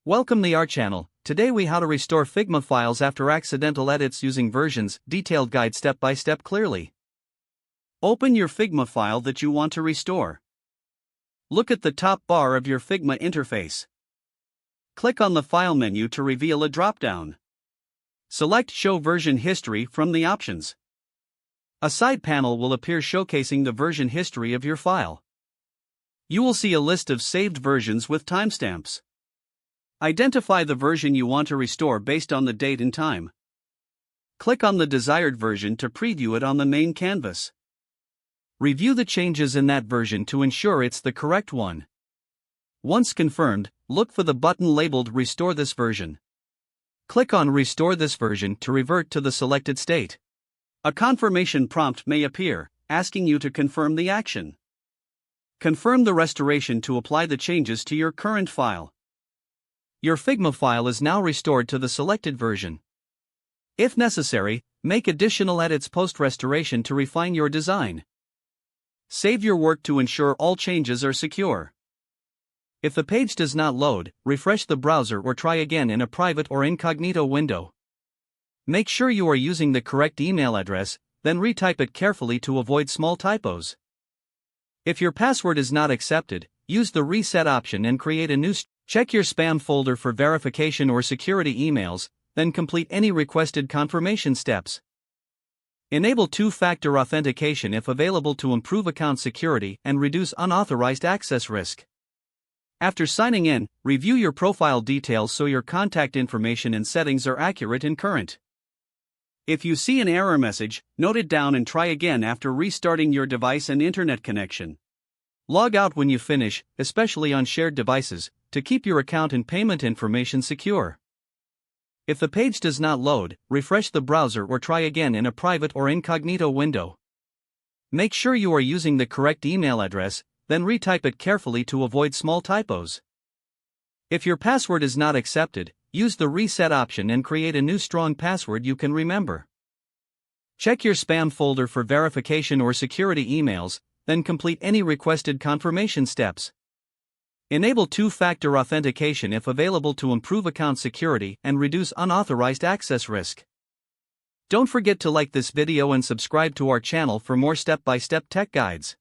Welcome to our channel. Today we how to restore Figma files after accidental edits using versions, detailed guide step by step clearly. Open your Figma file that you want to restore. Look at the top bar of your Figma interface. Click on the File menu to reveal a drop-down. Select Show Version History from the options. A side panel will appear showcasing the version history of your file. You will see a list of saved versions with timestamps. Identify the version you want to restore based on the date and time. Click on the desired version to preview it on the main canvas. Review the changes in that version to ensure it's the correct one. Once confirmed, look for the button labeled Restore this version. Click on Restore this version to revert to the selected state. A confirmation prompt may appear, asking you to confirm the action. Confirm the restoration to apply the changes to your current file. Your Figma file is now restored to the selected version. If necessary, make additional edits post-restoration to refine your design. Save your work to ensure all changes are secure. If the page does not load, refresh the browser or try again in a private or incognito window. Make sure you are using the correct email address, then retype it carefully to avoid small typos. If your password is not accepted, use the reset option and create a new. Check your spam folder for verification or security emails, then complete any requested confirmation steps. Enable two-factor authentication if available to improve account security and reduce unauthorized access risk. After signing in, review your profile details so your contact information and settings are accurate and current. If you see an error message, note it down and try again after restarting your device and internet connection. Log out when you finish, especially on shared devices, to keep your account and payment information secure. If the page does not load, refresh the browser or try again in a private or incognito window. Make sure you are using the correct email address, then retype it carefully to avoid small typos. If your password is not accepted, use the reset option and create a new strong password you can remember. Check your spam folder for verification or security emails, then complete any requested confirmation steps. Enable two-factor authentication if available to improve account security and reduce unauthorized access risk. Don't forget to like this video and subscribe to our channel for more step-by-step tech guides.